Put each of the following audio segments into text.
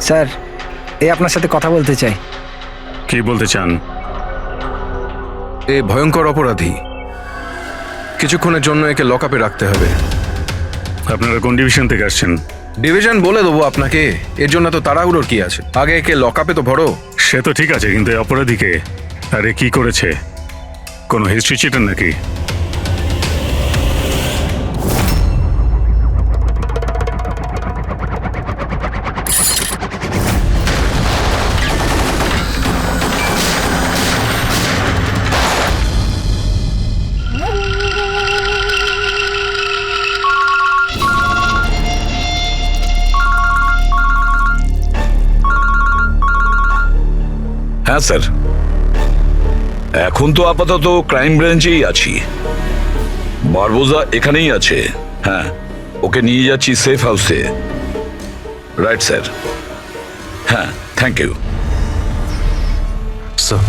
Sir, এই আপনার সাথে কথা বলতে চাই। কি বলতে চান? এ ভয়ঙ্কর অপরাধী, কিছুক্ষণের জন্য একে লকআপে রাখতে হবে। আপনারা কোন ডিভিশন থেকে আসছেন? ডিভিশন বলে দেবো আপনাকে, এর জন্য তো তাড়াহুড়োর কি আছে? আগে একে লকআপে তো ভরো। সে তো ঠিক আছে, কিন্তু এই অপরাধীকে আরে কি করেছে? কোনো হিস্ট্রি চিটার নাকি? হ্যাঁ স্যার, এখন তো আপাতত ক্রাইম ব্রাঞ্চেই আছি। বারবোজা এখানেই আছে। হ্যাঁ, ওকে নিয়ে যাচ্ছি সেফ হাউসে। Right sir. হ্যাঁ, থ্যাংক ইউ স্যার।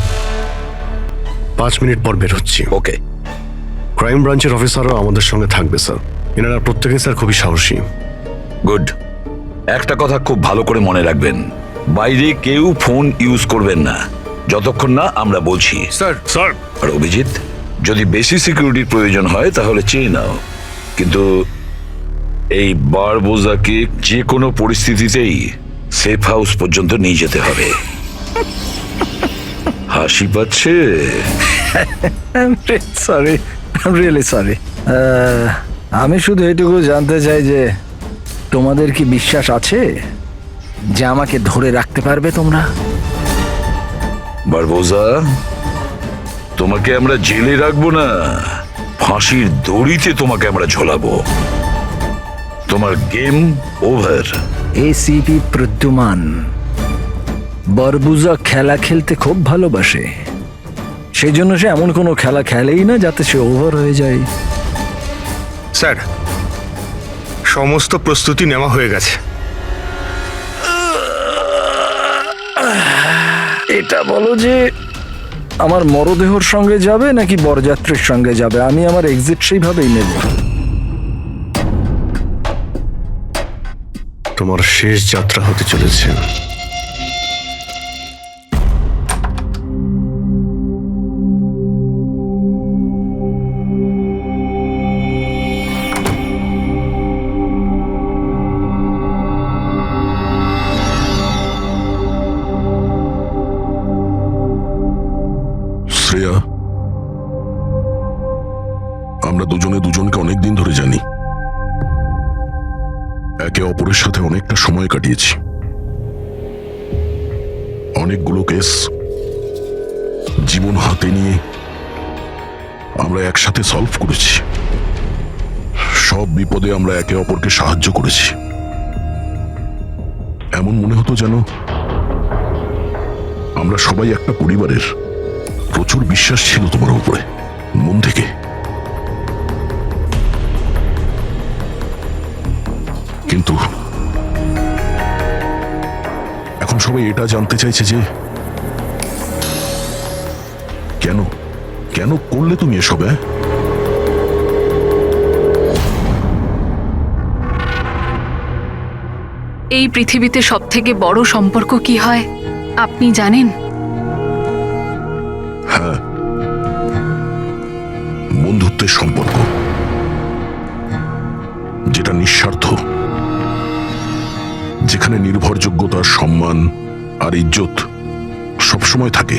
5 মিনিট পর বের হচ্ছি। ওকে। ক্রাইম ব্রাঞ্চের অফিসারও আমাদের সঙ্গে থাকবে স্যার। এনারা প্রত্যেকেই স্যার খুবই সাহসী। গুড। একটা কথা খুব ভালো করে মনে রাখবেন, বাইরে কেউ ফোন ইউজ করবেন না যতক্ষণ না আমরা বলছি। স্যার। স্যার, আর অভিজিৎ, যদি বেশি সিকিউরিটির প্রয়োজন হয় তাহলে চেয়ে নাও, কিন্তু এই বারবোজাকে যে কোনো পরিস্থিতিতেই সেফ হাউস পর্যন্ত নিয়ে যেতে হবে। হাসি পাচ্ছে? Sorry, really sorry. আমি শুধু এটুকু জানতে চাই যে তোমাদের কি বিশ্বাস আছে যে আমাকে ধরে রাখতে পারবে তোমরা? বারবোজা, তোমাকে আমরা জেলে রাখবো না, ফাঁসির দড়িতে তোমাকে আমরা ঝোলাবো। তোমার গেম ওভার। এসিপি প্রদ্যুমান বারবোজা খেলা খেলতে খুব ভালোবাসে, সেই জন্য সে এমন কোনো খেলা খেলেই না যাতে সে ওভার হয়ে যায়। স্যার, সমস্ত প্রস্তুতি নেওয়া হয়ে গেছে। এটা বলো যে আমার মরদেহর সঙ্গে যাবে নাকি বরযাত্রীর সঙ্গে যাবে? আমি আমার এক্সিট সেইভাবেই নেব। তোমার শেষ যাত্রা হতে চলেছে। শ্রেয়া, আমরা দুজনে দুজনকে অনেকদিন ধরে জানি, একে অপরের সাথে অনেকটা সময় কাটিয়েছি। অনেকগুলো কেস জীবন হাতে নিয়ে আমরা একসাথে সলভ করেছি। সব বিপদে আমরা একে অপরকে সাহায্য করেছি। এমন মনে হতো যেন আমরা সবাই একটা পরিবারের। প্রচুর বিশ্বাস ছিল তোমার উপরে, মন থেকে। কিন্তু এখন সবাই এটা জানতে চাইছে যে কেন কেন করলে তুমি এসব? এই পৃথিবীতে সবথেকে বড় সম্পর্ক কি হয় আপনি জানেন? হ্যাঁ, বন্ধুত্বের সম্পর্ক, যেটা নিঃস্বার্থ, যেখানে নির্ভরযোগ্যতা, সম্মান আর ইজ্জত সবসময় থাকে।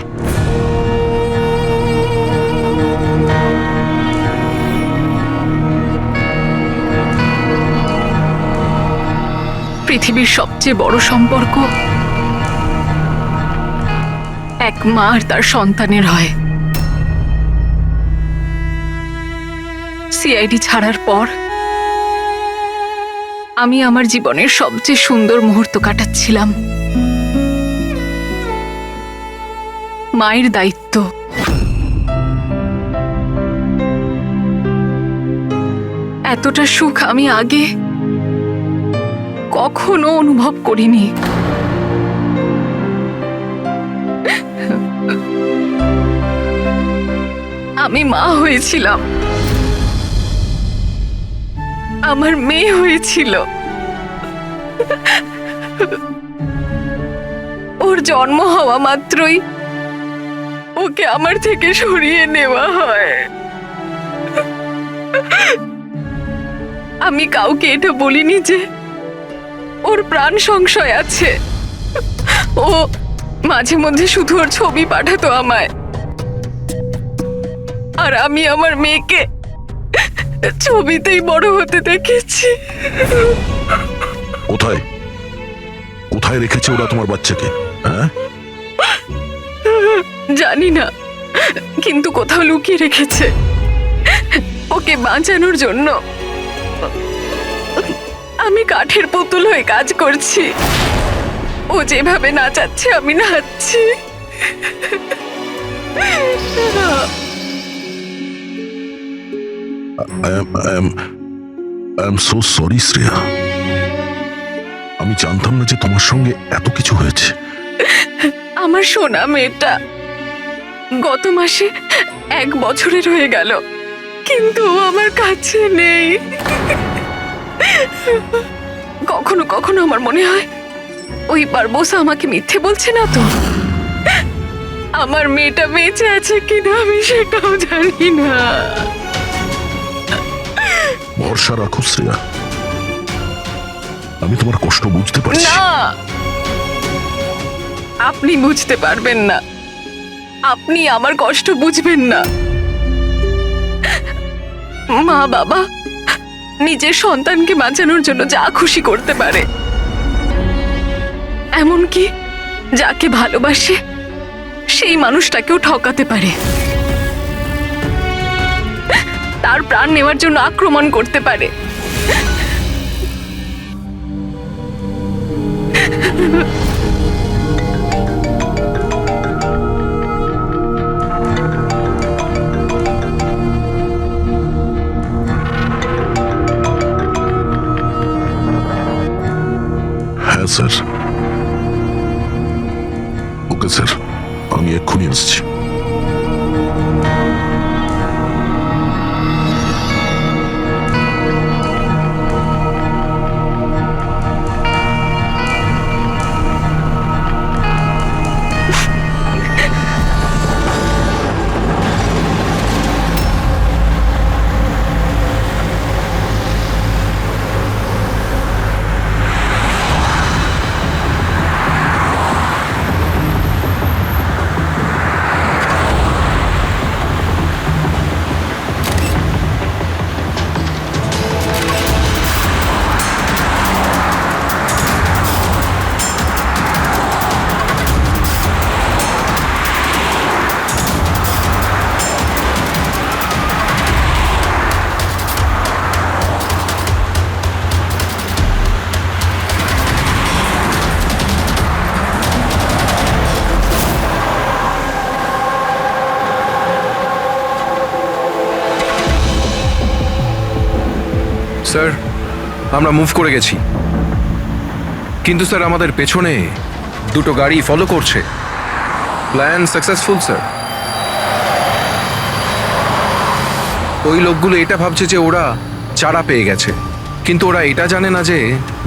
পৃথিবীর সবচেয়ে বড় সম্পর্ক এক মা আর তার সন্তানের হয়। সিআইডি ছাড়ার পর আমি আমার জীবনের সবচেয়ে সুন্দর মুহূর্ত কাটাচ্ছিলাম। মায়ের দায়িত্ব, এতটা সুখ আমি আগে কখনো অনুভব করিনি। আমি মা হয়েছিলাম, আমার মেয়ে হয়েছিল। ওর জন্ম হওয়া মাত্রই ওকে আমার থেকে সরিয়ে নেওয়া হয়। আমি কাউকে এটা বলিনি যে ওর প্রাণ সংশয় আছে। ও মাঝে মধ্যে শুধু ওর ছবি পাঠাতো আমায়, আর আমি আমার মেয়েকে ছবিতেই বড় হতে দেখেছি। কোথায় কোথায় রেখেছে ওরা তোমার বাচ্চাকে? হ্যাঁ, জানি না, কিন্তু কোথাও লুকিয়ে রেখেছে ওকে বাঁচানোর জন্য। আমি কাঠের পুতুল হয়ে কাজ করছি, ও যেভাবে নাচাচ্ছে আমি নাচছি। I am so sorry Shreya. আমি জানতাম না যে তোমার সঙ্গে এত কিছু হয়েছে। আমার সোনা মেয়েটা গত মাসে 1 বছরের হয়ে গেল, কিন্তু ও আমার কাছে নেই। কখনো কখনো আমার মনে হয় ওই বারবোসা আমাকে মিথ্যে বলছে না তো। আমার মেয়েটা বেঁচে আছে কিনা আমি সেটাও জানি না। ভরসা রাখো শ্রেয়া, আমি তোমার কষ্ট বুঝতে পারছি। না, আপনি বুঝতে পারবেন না, আপনি আমার কষ্ট বুঝবেন না। মা বাবা নিজের সন্তানকে বাঁচানোর জন্য যা খুশি করতে পারে, এমনকি যাকে ভালোবাসে সেই মানুষটাকেও ঠকাতে পারে, তার প্রাণ নেওয়ার জন্য আক্রমণ করতে পারে। হ্যাঁ স্যার। ওকে স্যার, আমি এক্ষুনি আসছি। স্যার, আমরা মুভ করে গেছি, কিন্তু স্যার আমাদের পেছনে 2টো গাড়ি ফলো করছে। Plan successful sir. ওই লোকগুলো এটা ভাবছে যে ওরা চারা পেয়ে গেছে, কিন্তু ওরা এটা জানে না যে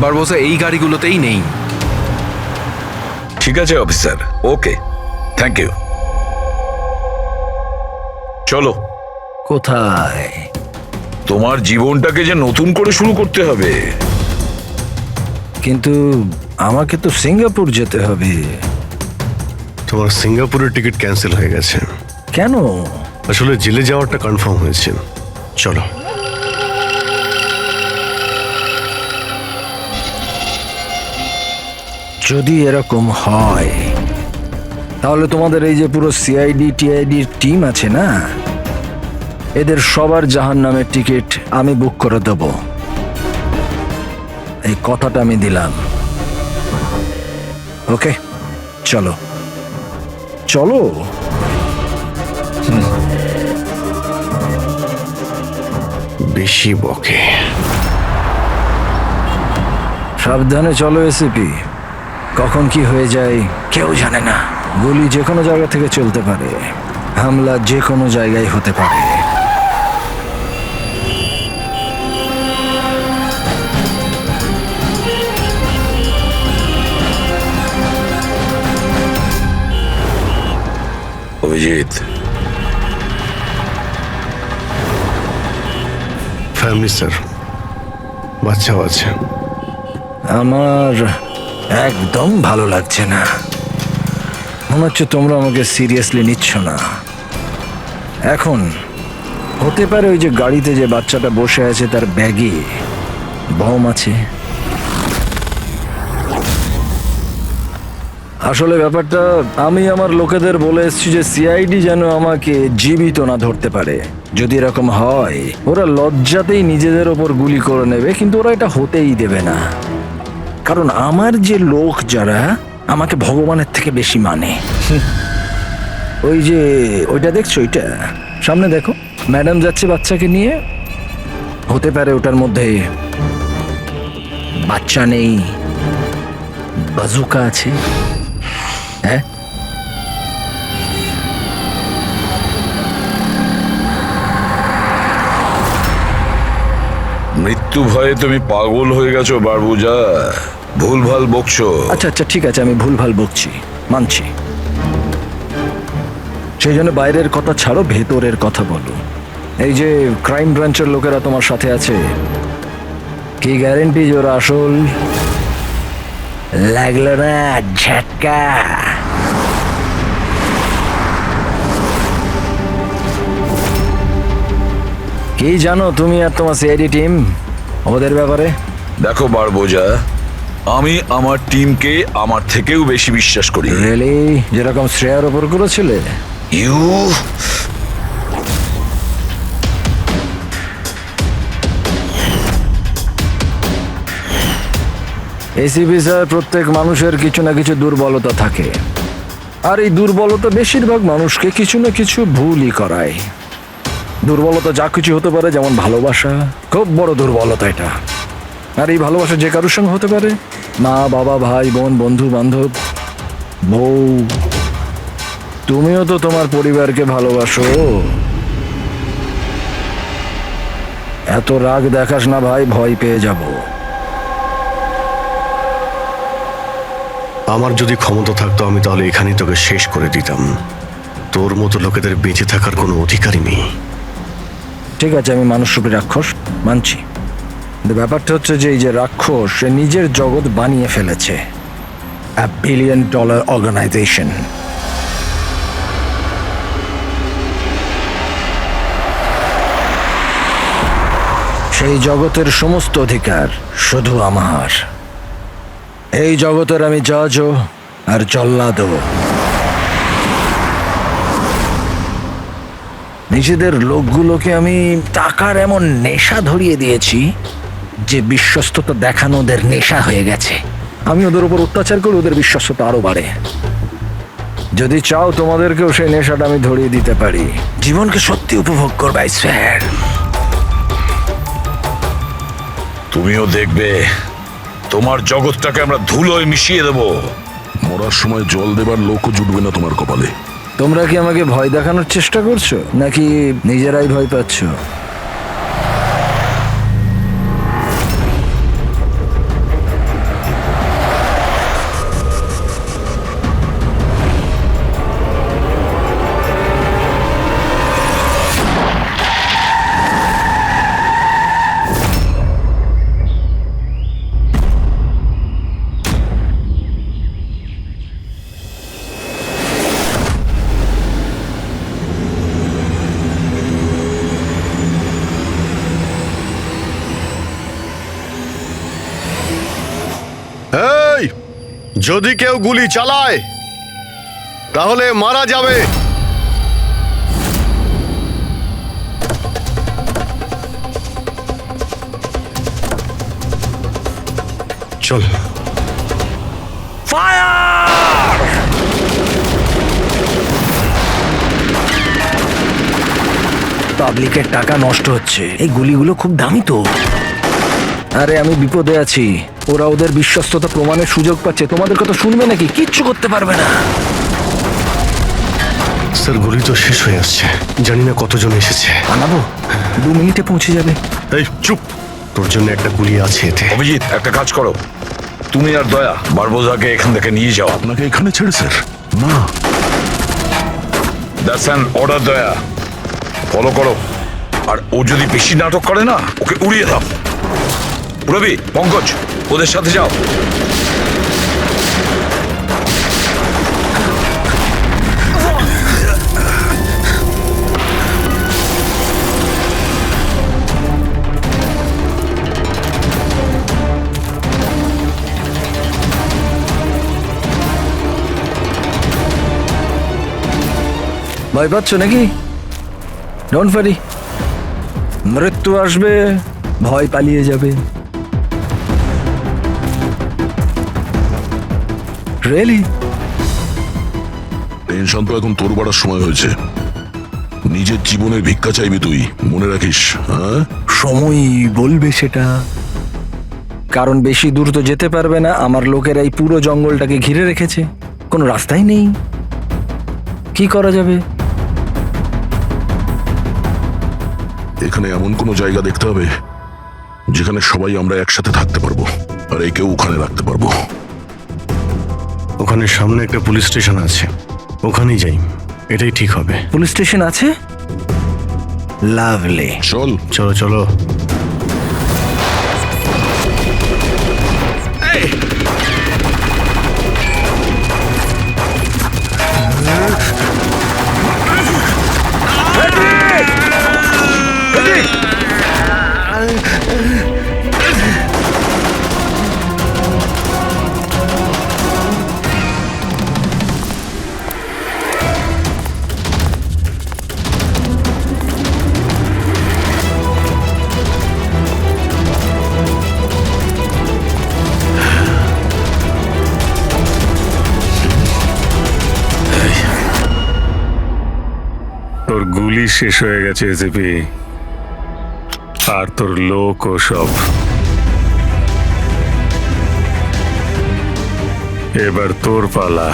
বারবোসা এই গাড়িগুলোতেই নেই। ঠিক আছে অফিসার, ওকে, থ্যাংক ইউ। চলো। কোথায়? তোমার জীবনটাকে যে নতুন করে শুরু করতে হবে। কিন্তু আমাকে তো সিঙ্গাপুর যেতে হবে। তোমার সিঙ্গাপুরের টিকিট ক্যান্সেল হয়ে গেছে। কেন? আসলে জেলে যাওয়াটা কনফার্ম হয়েছে। চলো। যদি এরকম হয় তাহলে তোমাদের এই যে পুরো সিআইডি টিআইডির টিম আছে না, এদের সবার জাহান্নামের টিকিট আমি বুক করে দেব। এই কথাটা আমি দিলাম। ওকে, চলো চলো। বেশি বকে। সাবধানে চলো এসিপি, কখন কি হয়ে যায় কেউ জানে না। গুলি যে কোনো জায়গা থেকে চলতে পারে, হামলা যে কোনো জায়গায় হতে পারে। অভিজিৎ, ফ্যামিলি স্যার, বাচ্চাও আছে। আমার একদম ভালো লাগছে না। মনে হচ্ছে তোমরা আমাকে সিরিয়াসলি নিচ্ছ না। এখন হতে পারে ওই যে গাড়িতে যে বাচ্চাটা বসে আছে তার ব্যাগে বম আছে। আসলে ব্যাপারটা আমি আমার লোকেদের বলে এসেছি যে সিআইডি যেন আমাকে জীবিত না ধরতে পারে। যদি এরকম হয় ওরা লজ্জাতেই নিজেদের ওপর গুলি করে নেবে, কিন্তু ওরা এটা হতেই দেবে না। কারণ আমার যে লোক যারা আমাকে ভগবানের থেকে বেশি মানে। ওই যে ওইটা দেখছো, ওইটা সামনে দেখো, ম্যাডাম যাচ্ছে বাচ্চাকে নিয়ে। হতে পারে ওটার মধ্যে বাচ্চা নেই, বাজুকা আছে। হ্যাঁ, মৃত্যু ভয়ে তুমি পাগল হয়ে গেছো বারবুজা, ভুলভাল বকছো। আচ্ছা আচ্ছা ঠিক আছে, আমি ভুলভাল বকছি, মানছি। সেই জন্য বাইরের কথা ছাড়ো, ভেতরের কথা বলো। এই যে ক্রাইম ব্রাঞ্চের লোকেরা তোমার সাথে আছে, কি গ্যারেন্টি যে ওরা আসল? লাগলো না ঝটকা? কি জানো তুমি আর তোমার সিআইডি টিম ওদের ব্যাপারে? দেখো বারবোজা, আমি আমার টিমকে আমার থেকেও বেশি বিশ্বাস করি। রিয়েলি? যেরকম শ্রেয়ার ওপর করেছিলে? ইউ এসিপি স্যার, প্রত্যেক মানুষের কিছু না কিছু দুর্বলতা থাকে, আর এই দুর্বলতা বেশিরভাগ মানুষকে কিছু না কিছু ভুলই করায়। দুর্বলতা যা কিছু হতে পারে, যেমন ভালোবাসা, খুব বড় দুর্বলতা এটা। আর এই ভালোবাসা যে কারোর সঙ্গে হতে পারে, মা বাবা, ভাই বোন, বন্ধু বান্ধব, বউ। তুমিও তো তোমার পরিবারকে ভালোবাসো। এত রাগ দেখাস না ভাই, ভয় পেয়ে যাব। আমার যদি ক্ষমতা থাকতো আমি তাহলে এখানেই তোকে শেষ করে দিতাম। তোর মতো লোকেদের বেঁচে থাকার কোনো অধিকারই নেই। ঠিক আছে, আমি মানুষরূপী রাক্ষস মানছি, কিন্তু ব্যাপারটা হচ্ছে যে এই যে রাক্ষস, সে নিজের জগৎ বানিয়ে ফেলেছে, $1 বিলিয়ন অর্গানাইজেশন। সেই জগতের সমস্ত অধিকার শুধু আমার। এই জগতের আমি জজও আর জল্লাদও। নিজেদের লোকগুলোকে আমি টাকার এমন নেশা ধরিয়ে দিয়েছি যে বিশ্বস্ততা দেখানো ওদের নেশা হয়ে গেছে। আমি ওদের উপর অত্যাচার করে ওদের বিশ্বস্ততা আরো বাড়ে। যদি চাও তোমাদেরকেও সেই নেশাটা আমি ধরিয়ে দিতে পারি। জীবনকে সত্যি উপভোগ করবে স্যার। তুমিও দেখবে তোমার জগৎটাকে আমরা ধুলোয় মিশিয়ে দেব। মরার সময় জল দেবার লোকও জুটবে না তোমার কপালে। তোমরা কি আমাকে ভয় দেখানোর চেষ্টা করছো, নাকি নিজেরাই ভয় পাচ্ছ? এই, যদি কেউ গুলি চালায় তাহলে মারা যাবে। চল। পাবলিকের টাকা নষ্ট হচ্ছে। এই গুলিগুলো খুব দামি তো। আরে আমি বিপদে আছি, ওরা ওদের বিশ্বস্ততা প্রমাণের সুযোগ পাচ্ছে। তোমাদের কথা শুনবে নাকি? কিচ্ছু করতে পারবে না। স্যার, গুলি তো শেষ হয়ে আসছে, জানি না কতজন এসেছে। আনাবো, 2 মিনিটে পৌঁছে যাবে। এই চুপ, তোর জন্য একটা গুলি আছে এতে। অভিজিৎ, একটা কাজ করো, তুমি আর দয়া বারবোজাকে এখান থেকে নিয়ে যাও। আপনাকে এখানে ছেড়ে স্যার? না, দ্যাটস অ্যান অর্ডার দয়া, ফলো করো। আর ও যদি বেশি নাটক করে না, ওকে উড়িয়ে দাও। রবি, পঙ্কজ, ওদের সাথে যাও। ভয় পাচ্ছ নাকি? ডোন্ট ওয়ারি, মৃত্যু আসবে, ভয় পালিয়ে যাবে। রিয়েলি? টেনশন তো এখন তোর বাড়ার সময় হয়েছে। নিজের জীবনের ভিক্ষা চাইবি তুই, মনে রাখিস। হ্যাঁ, সময়ই বলবে সেটা। কারণ বেশি দূর তো যেতে পারবে না, আমার লোকেরা এই পুরো জঙ্গলটাকে ঘিরে রেখেছে, কোনো রাস্তাই নেই। কি করা যাবে? এখানে এমন কোনো জায়গা দেখতে হবে যেখানে সবাই আমরা একসাথে থাকতে পারবো, আর একেও ওখানে রাখতে পারবো। ওখানে সামনে একটা পুলিশ স্টেশন আছে, ওখানেই যাই, এটাই ঠিক হবে। পুলিশ স্টেশন আছে? লাভলি। চল। চলো চলো। তোর গুলি শেষ হয়ে গেছে এসিপি, আর তোর লোক ও সব। এবার তোর পালা।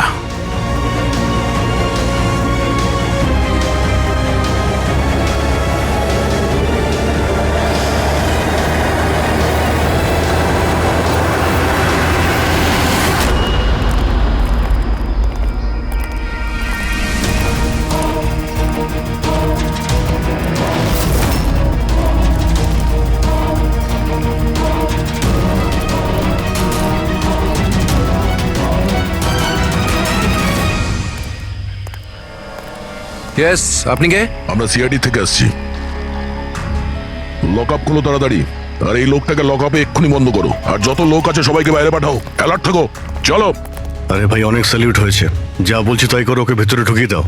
ইয়েস, আপনি কে? আমরা সিআইডি থেকে আসছি। লক আপ করো তাড়াতাড়ি, আর এই লোকটাকে লক আপে এক্ষুনি বন্ধ করো, আর যত লোক আছে সবাইকে বাইরে পাঠাও। অ্যালার্ট থাকো, চলো। আরে ভাই, অনেক স্যালিউট হয়েছে, যা বলছি তাই করো, ওকে ভেতরে ঢুকিয়ে দাও।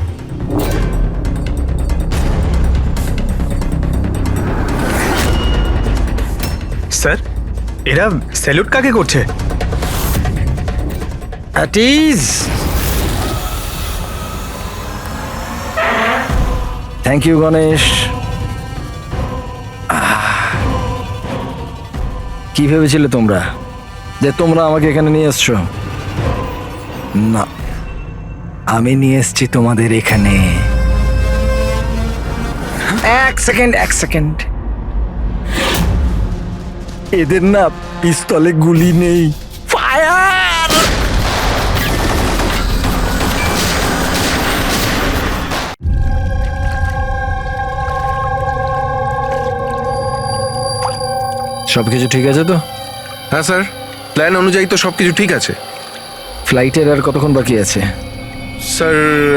স্যার, এরা স্যালুট কাকে করছে? Thank you Ganesh. কি ভেবেছিলে তোমরা যে তোমরা আমাকে এখানে নিয়ে এসছো? না, আমি নিয়ে এসছি তোমাদের এখানে। এক সেকেন্ড। এদের না পিস্তলে গুলি নেই। ফায়ার! সবকিছু ঠিক আছে তো? হ্যাঁ স্যার, প্ল্যান অনুযায়ী তো সবকিছু ঠিক আছে। ফ্লাইটের আর কতক্ষণ বাকি আছে? স্যার,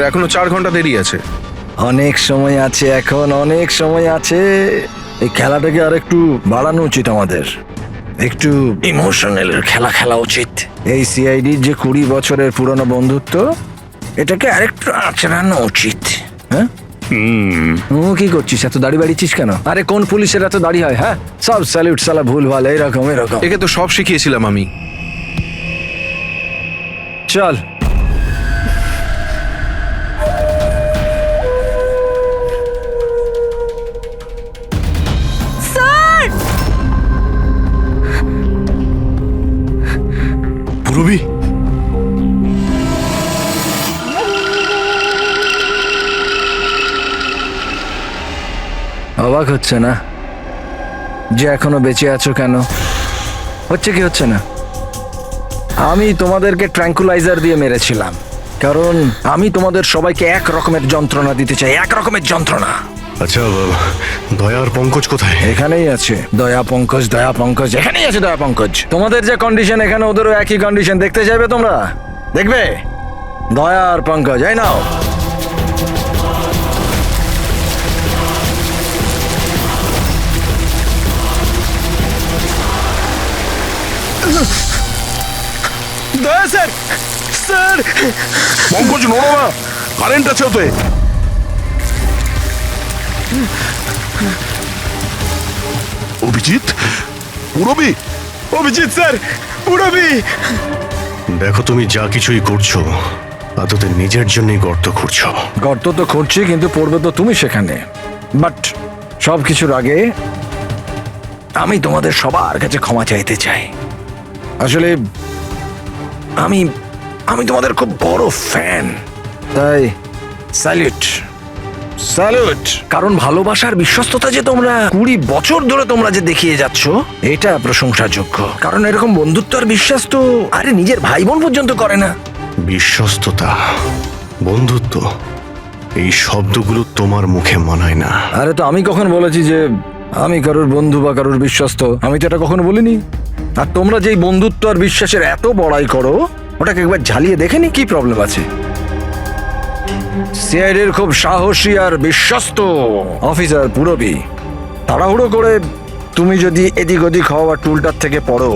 এখনো 4 ঘন্টা দেরি আছে। অনেক সময় আছে, এখন অনেক সময় আছে। এই খেলাটাকে আর একটু বাড়ানো উচিত আমাদের, একটু ইমোশনাল খেলা উচিত। এই সিআইডির যে 20 বছরের পুরনো বন্ধুত্ব, এটাকে আরেকটু আচড়ানো উচিত। হ্যাঁ, কি করছিস? এত দাড়ি বাড়িছিস কেন? আরে কোন পুলিশের এত দাড়ি হয়? হ্যাঁ, সব স্যালুট সালা ভুলভাল এরকম। একে তো সব শিখিয়েছিলাম আমি। চল। পুরবি, অবাক হচ্ছে না যে এখনো বেঁচে আছো? কেন হচ্ছে কি হচ্ছে না? আমি তোমাদেরকে ট্র্যাঙ্কুলাইজার দিয়ে মেরেছিলাম, কারণ আমি তোমাদের সবাইকে এক রকমের যন্ত্রণা দিতে চাই, এক রকমের যন্ত্রণা। আচ্ছা, দয়া আর পঙ্কজ কোথায়? এখানেই আছে দয়া পঙ্কজ, এখানেই আছে দয়া পঙ্কজ। তোমাদের যে কন্ডিশন, এখানে ওদেরও একই কন্ডিশন। দেখতে চাইবে তোমরা? দেখবে? দয়া আর পঙ্কজ, এই নাও। দয়া স্যার, স্যার পঙ্কজ নড়ো না, কারেন্ট আছে ওতে। অভিজিৎ, পুরবি, অভিজিৎ স্যার, পুরবি। দেখো, তুমি যা কিছুই করছো তা তোদের নিজের জন্যই গর্ত খুঁড়ছো। গর্ত তো করছি, কিন্তু পড়বে তো তুমি সেখানে। বাট সব কিছুর আগে আমি তোমাদের সবার কাছে ক্ষমা চাইতে চাই। আসলে আমি আমি তোমাদের খুব বড় ফ্যান, তাই স্যালুট স্যালুট। কারণ ভালোবাসার বিশ্বস্ততা যে তোমরা 20 বছর ধরে তোমরা যে দেখিয়ে যাচ্ছ, এটা প্রশংসাযোগ্য। কারণ এরকম বন্ধুত্ব আর বিশ্বাস তো আরে নিজের ভাই বোন পর্যন্ত করে না। বিশ্বস্ততা, বন্ধুত্ব, এই শব্দগুলো তোমার মুখে মানায় না। আরে তো আমি কখন বলেছি যে আমি কারোর বন্ধু বা কারোর বিশ্বস্ত? আমি তো এটা কখনো বলিনি। আর তোমরা যেই বন্ধুত্ব আর বিশ্বাসের এত বড়াই করো, ওটাকে একবার ঝালিয়ে দেখেনি কি প্রবলেম আছে? সিআইডির খুব সাহসী আর বিশ্বস্ত অফিসার পুরবি, তাড়াহুড়ো করে তুমি যদি এদিক ওদিক হওয়া টুলটার থেকে পড়ো,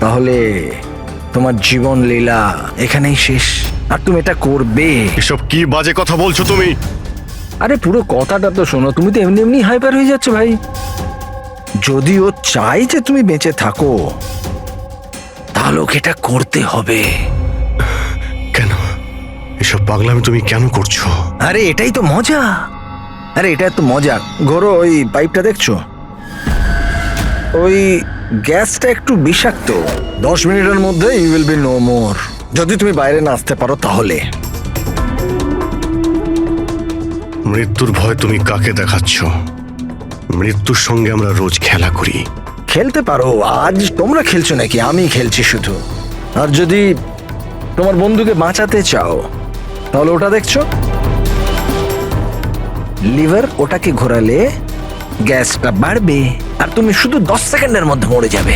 তাহলে তোমার জীবন লীলা এখানেই শেষ। আর তুমি এটা করবে। এসব কি বাজে কথা বলছো তুমি? আরে পুরো কথাটা তো শোনো। তুমি তো এমনি এমনি হাইপার হয়ে যাচ্ছ ভাই। যদি ও চাই যে তুমি বেঁচে থাকো, তাহলে ওকে এটা করতে হবে। কেন এসব পাগলামি তুমি কেন করছো? আরে এটাই তো মজা। আরে এটা তো মজা। ঘোরো, ওই পাইপটা দেখছো? ওই গ্যাসটা একটু বিষাক্ত। 10 মিনিটের মধ্যে you will be no more. যদি তুমি বাইরে না আসতে পারো তাহলে। মৃত্যুর ভয় তুমি কাকে দেখাচ্ছ? মৃত্যুর সঙ্গে আমরা রোজ খেলা করি। খেলতে পারো। আজ তোমরা খেলছো নাকি? আমি খেলছি শুধু। আর যদি তোমার বন্ধুকে বাঁচাতে চাও, তাহলে ওটা দেখছো লিভার, ওটাকে ঘোরালে গ্যাসটা বাড়বে আর তুমি শুধু 10 সেকেন্ডের মধ্যে মরে যাবে।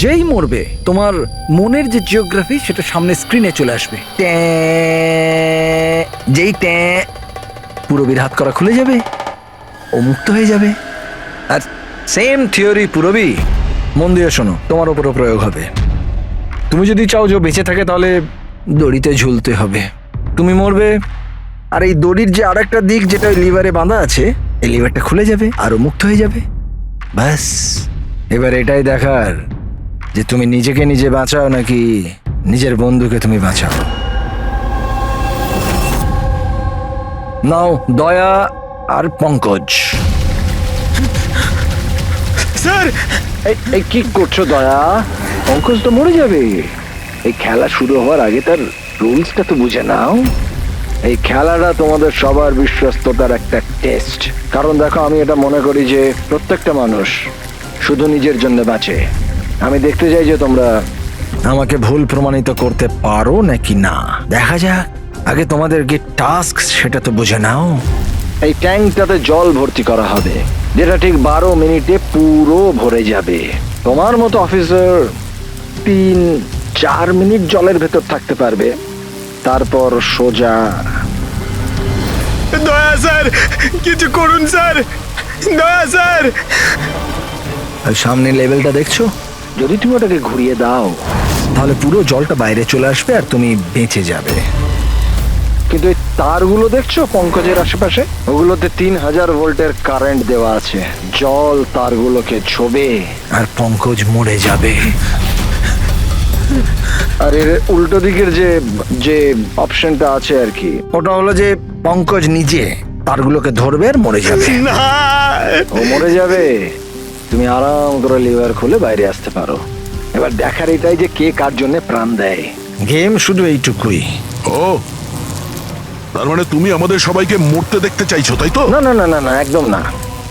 যেই মরবে, তোমার মনের যে জিওগ্রাফি সেটা সামনে স্ক্রিনে চলে আসবে। যেই পুরবীর হাত করা খুলে যাবে, ও মুক্ত হয়ে যাবে। আর সেম থিওরি পুরবি, মন দিয়ে শোনো, তোমার উপরও প্রয়োগ হবে। তুমি যদি চাও যে ও বেঁচে থাকে, তাহলে দড়িতে ঝুলতে হবে। তুমি মরবে, আর এই দড়ির যে আরেকটা দিক যেটা লিভারে বাঁধা আছে, এই লিভারটা খুলে যাবে আর ও মুক্ত হয়ে যাবে। ব্যাস, এবার এটাই দেখার যে তুমি নিজেকে নিজে বাঁচাও নাকি নিজের বন্ধুকে তুমি বাঁচাও। নাও দয়া আর পঙ্কজ। স্যার, এই কি করছো দয়া? পঙ্কজ তো মরে যাবে। এই খেলা শুরু হওয়ার আগে তার রুলসটা তো বুঝে নাও। এই খেলাটা তোমাদের সবার বিশ্বস্ততার একটা টেস্ট। কারণ দেখো, আমি এটা মনে করি যে প্রত্যেকটা মানুষ শুধু নিজের জন্য বাঁচে। আমি দেখতে চাই যে তোমরা আমাকে ভুল প্রমাণিত করতে পারো নাকি না। দেখা যাক। আগে তোমাদের কি টাস্ক সেটা তো বুঝে নাও। এই ট্যাঙ্কটাতে জল ভর্তি করা হবে, যেটা ঠিক 12 মিনিটে পুরো ভরে যাবে। তোমার মতো অফিসার 3-4 মিনিট জলের ভেতর থাকতে পারবে, তারপর সোজা। দয়া স্যার, কিছু করুন স্যার, দয়া স্যার। আর সামনে লেভেলটা দেখছো? যদি তুমি ওটাকে ঘুরিয়ে দাও, তাহলে পুরো জলটা বাইরে চলে আসবে আর তুমি বেঁচে যাবে। কিন্তু এই তারগুলো দেখছো পঙ্কজের আশেপাশে, ওগুলোতে 3000 ভোল্টের কারেন্ট দেওয়া আছে। জল তারগুলোকে ছোবে আর পঙ্কজ মরে যাবে। আর এর উল্টো দিকের যে অপশনটা আছে আর কি, ওটা হলো যে পঙ্কজ নিজে তারগুলোকে ধরবে আর মরে যাবে। না, ও মরে যাবে, তুমি আরাম করে লিভার খুলে বাইরে আসতে পারো। এবার দেখার এটাই যে কে কার জন্য প্রাণ দেয়। গেম শুধু এইটুকুই। ও, তার মানে তুমি আমাদের সবাইকে মরতে দেখতে চাইছো, তাই তো? না না না না না, একদম না।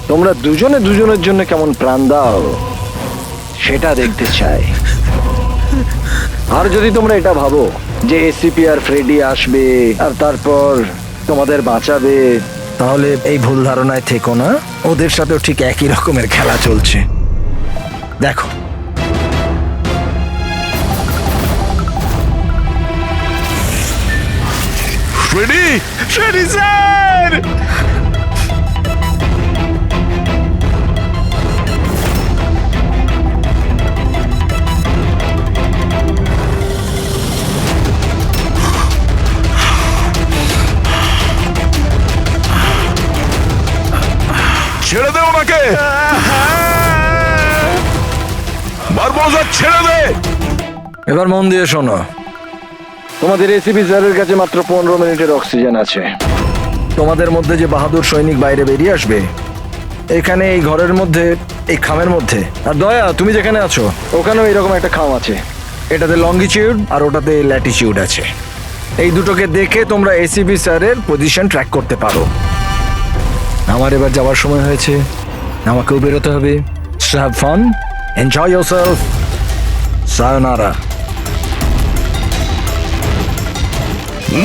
তোমরা দুজনে দুজনের জন্য কেমন প্রাণ দাও সেটা দেখতে চাই। আর যদি তোমরা এটা ভাবো যে এসিপি আর ফ্রেডি আসবে আর তারপর তোমাদের বাঁচাবে, তাহলে এই ভুল ধারণায় থেকো না, ওদের সাথেও ঠিক একই রকমের খেলা চলছে। দেখো, ফ্রেডি, ফ্রেডি স্যার! ছেড়ে দে ওনাকে, বারবোজা ছেড়ে দে। এবার মন দিয়ে শোনো, তোমাদের এসিপি স্যারের কাছে মাত্র 15 মিনিটের অক্সিজেন আছে। তোমাদের মধ্যে যে বাহাদুর সৈনিক বাইরে বেরিয়ে আসবে, এখানে এই ঘরের মধ্যে, এই খামের মধ্যে, আর দয়া তুমি যেখানে আছো ওখানেও এরকম একটা খাম আছে, এটাতে লঙ্গিটিউড আর ওটাতে ল্যাটিটিউড আছে। এই দুটোকে দেখে তোমরা এসিপি স্যারের পজিশন ট্র্যাক করতে পারো। আমার এবার যাওয়ার সময় হয়েছে, আমাকেও বেরোতে হবে। So have fun, enjoy yourself, sayonara.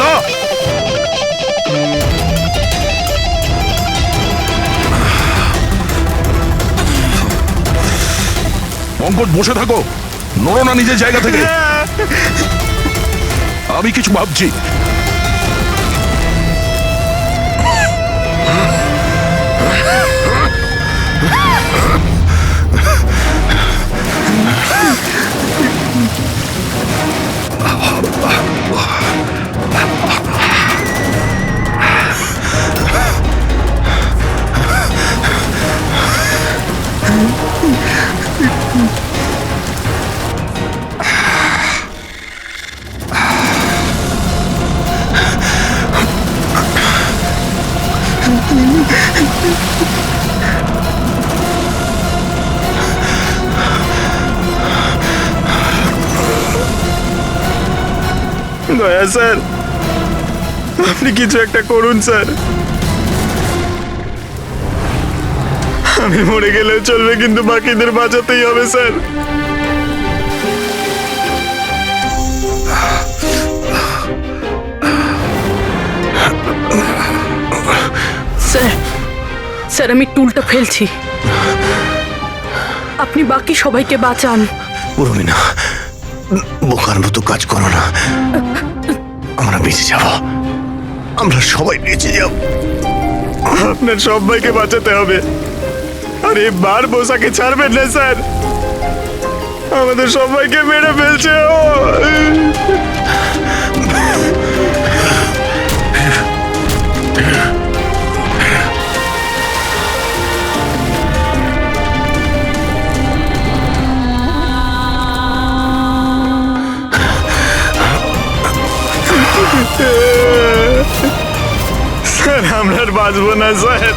না, পঙ্কজ বসে থাকো, নড়ো না নিজের জায়গা থেকে। আমি কিছু ভাবছি। দয়া স্যার, আপনি কিছু একটা করুন স্যার। আমি মরে গেলেও চলবে, কিন্তু বাকিদের বাঁচাতেই হবে স্যার। স্যার, স্যার আমি টুলটা ফেলছি, আপনি বাকি সবাইকে বাঁচান। উর্মিনা, বোকার মতো কাজ করো না। আমরা বেঁচে যাব, আমরা সবাই বেঁচে যাব। আপনার সবাইকে বাঁচাতে হবে, আর এই বারবোসাকে ছাড়বেন না স্যার, আমাদের সবাইকে মেরে ফেলছে ও। স্যার আমরা আর বাঁচবো না স্যার।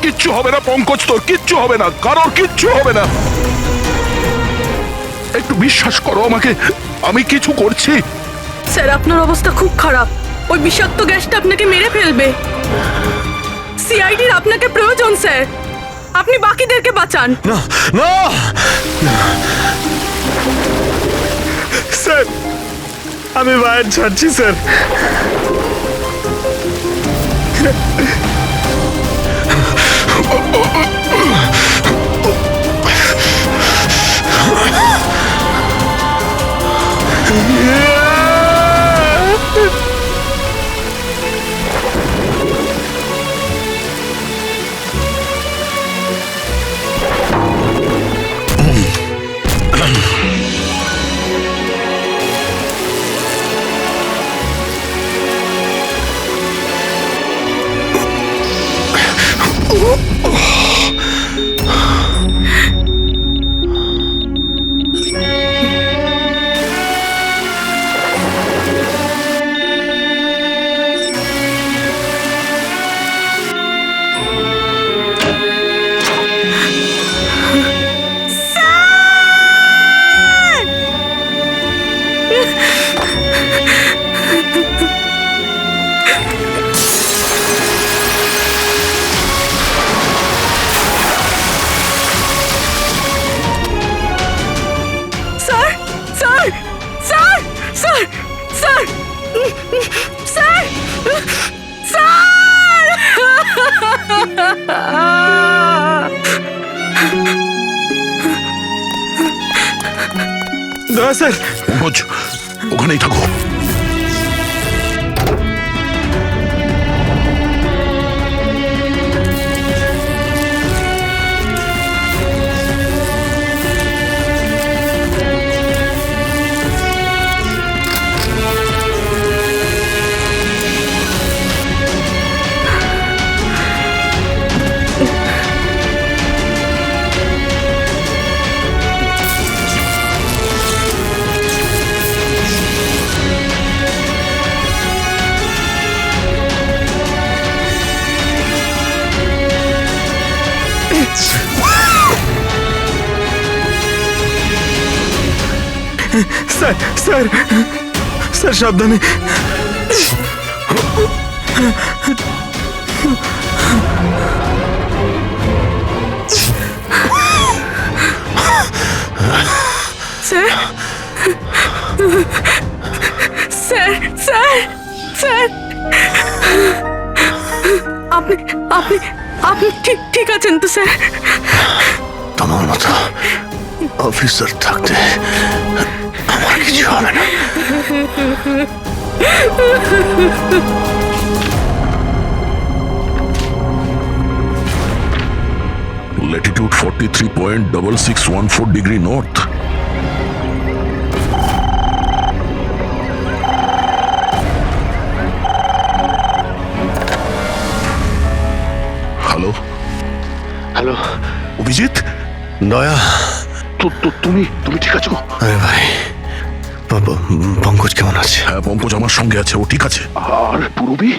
কিচ্ছু হবে না পঙ্কজ, তোর কিচ্ছু হবে না, কারোর কিচ্ছু হবে না। একটু বিশ্বাস করো আমাকে, আমি কিছু করছি। স্যার আপনার অবস্থা খুব খারাপ, ওই বিষাক্ত গ্যাসটা আপনাকে মেরে ফেলবে। সিআইডির আপনাকে প্রয়োজন স্যার, আপনি বাকিদেরকে বাঁচান। না না, স্যার আমি বাইরে ছাড়ছি স্যার। স্যার স্যার দয়া স্যার, পঙ্কজ ওখানেই থাকো। স্যার স্যার স্যার সাবধানে। স্যার স্যার স্যার স্যার আপনি আপনি আপনি ঠিক ঠিক আছেন তো স্যার? তোমার মতো অফিসার থাকতে আমার কিছু হবে না। Latitude 43.6614 degree north. Hello hello Abhijit, দয়া, তুমি ঠিক আছো? আরে ভাই, পঙ্কজ কেমন আছে? হ্যাঁ, পঙ্কজ আমার সঙ্গে আছে, ও ঠিক আছে। আর পূরবী?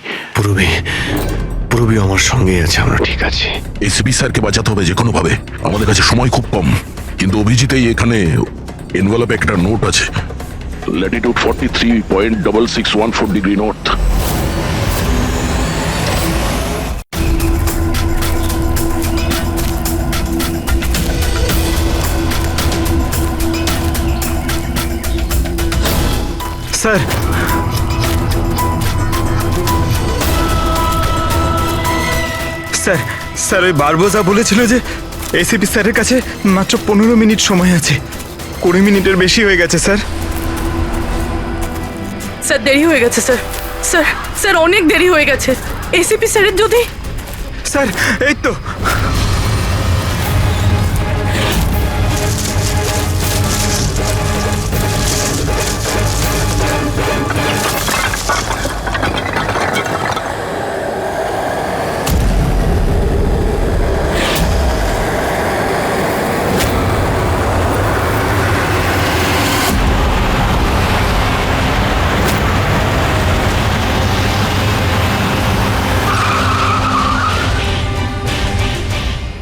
পূরবী আমার সঙ্গেই আছে, আমরা ঠিক আছি। এসপি স্যারকে বাঁচাতে হবে যে কোনো ভাবে, আমাদের কাছে সময় খুব কম। কিন্তু অভিজিতেই এখানে এনভেলপে একটা নোট আছে, Latitude 43.6614 degree north. Sir sir sir ওই বারবোজা বলেছিল যে এসিপি স্যারের কাছে মাত্র 15 মিনিট সময় আছে। 20 মিনিটের বেশি হয়ে গেছে স্যার। স্যার দেরি হয়ে গেছে স্যার। স্যার স্যার অনেক দেরি হয়ে গেছে। এসিপি স্যারের যদি স্যার এই তো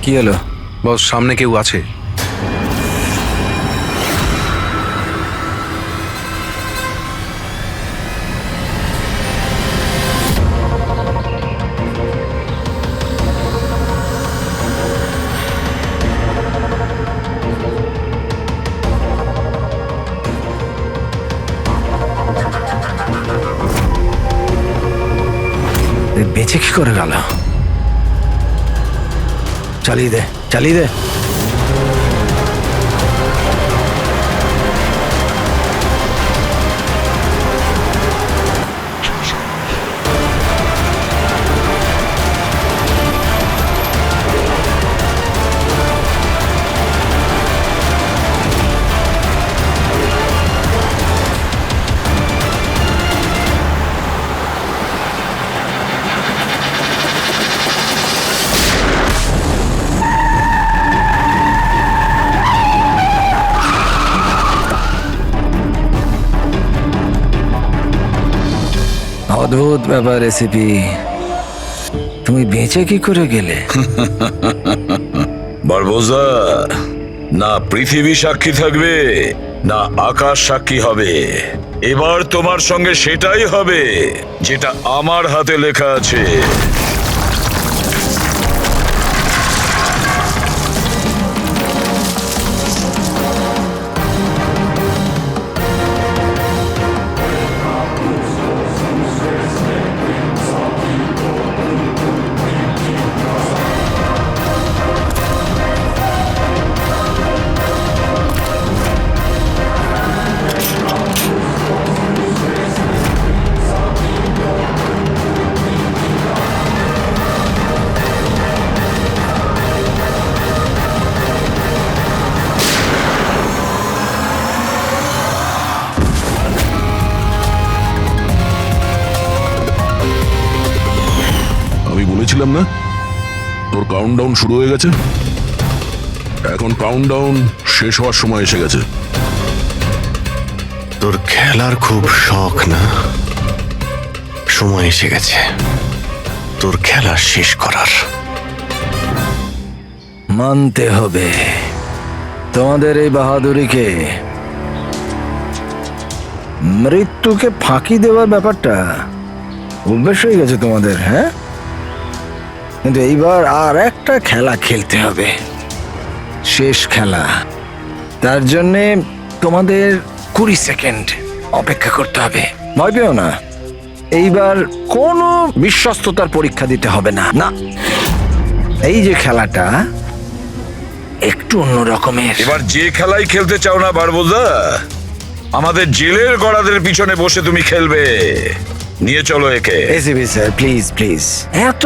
কি হলো? বস, সামনে কেউ আছে। বেঁচে কি করে গেল? চালিয়ে দে, চালিয়ে দে। অদ্ভুত ব্যাপার রেসিপি, তুমি বেঁচে কি করে গেলে? বারবোজা, না পৃথিবী সাক্ষী থাকবে না আকাশ সাক্ষী হবে। এবার তোমার সঙ্গে সেটাই হবে যেটা আমার হাতে লেখা আছে। বলেছিলাম না তোর কাউন্টডাউন শুরু হয়ে গেছে। এখন কাউন্টডাউন শেষ হওয়ার সময় এসে গেছে। তোর খেলার খুব শখ না? সময় এসে গেছে তোর খেলা শেষ করার। মানতে হবে তোমাদের এই বাহাদুরিকে। মৃত্যুকে ফাঁকি দেওয়ার ব্যাপারটা অভ্যেস হয়ে গেছে তোমাদের, হ্যাঁ? কিন্তু এইবার আর একটা খেলা খেলতে হবে, শেষ খেলা। তার জন্যে তোমাদের 20 সেকেন্ড অপেক্ষা করতে হবে। ভয় পেও না, এইবার কোনো বিশ্বস্ততার পরীক্ষা দিতে হবে না। না, এই যে খেলাটা একটু অন্য রকমের। এবার যে খেলাই খেলতে চাও না বারবোজা, আমাদের জেলের গড়াদের পিছনে বসে তুমি খেলবে। নিয়ে চলো একে। এসিবি স্যার, প্লিজ প্লিজ, এত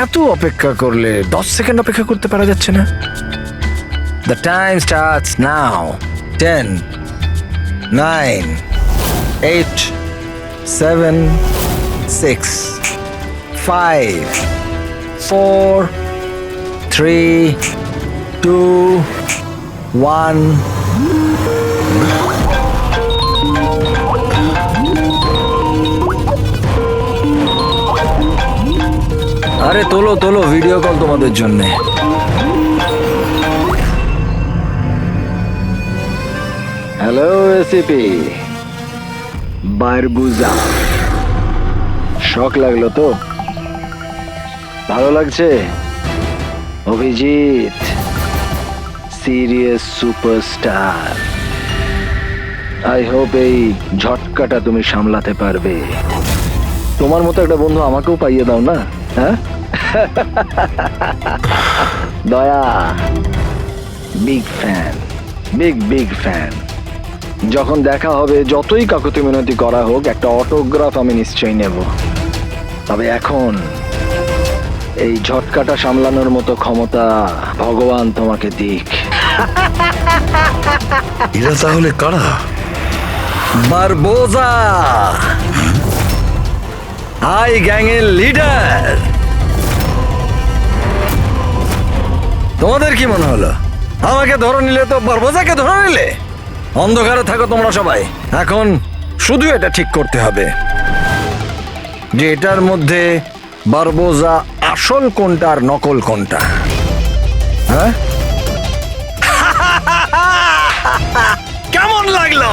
এত অপেক্ষা করলে 10 সেকেন্ড অপেক্ষা করতে পারা যাচ্ছে না? The time starts now. 10, 9, 8, 7, 6, 5, 4, 3, 2, 1. আরে তোলো তোলো, ভিডিও কল তোমাদের জন্য। হ্যালো এসিপি বারবুজা, শখ লাগলো তো? ভালো লাগছে? Abhijit serious superstar. I hope এই ঝটকাটা তুমি সামলাতে পারবে। তোমার মতো একটা বন্ধু আমাকেও পাইয়ে দাও না, হ্যাঁ? দয়া বিগ ফ্যান, বিগ ফ্যান। যখন দেখা হবে, যতই কাকুতি মিনতি করা হোক, একটা অটোগ্রাফ আমি নিশ্চয়ই নেব। তবে এখন এই ঝটকাটা সামলানোর মতো ক্ষমতা ভগবান তোমাকে দিক। এরা তাহলে কারা? বারবোজা, আই গ্যাংয়ের লিডার। তোমাদের কি মনে হলো আমাকে ধরে নিলে তো বারবোজাকে ধরে নিলে? অন্ধকারে থাকো তোমরা সবাই। এখন শুধু এটা ঠিক করতে হবে যে এটার মধ্যে বারবোজা আসল কোনটা আর নকল কোনটা। হ্যাঁ, কেমন লাগলো?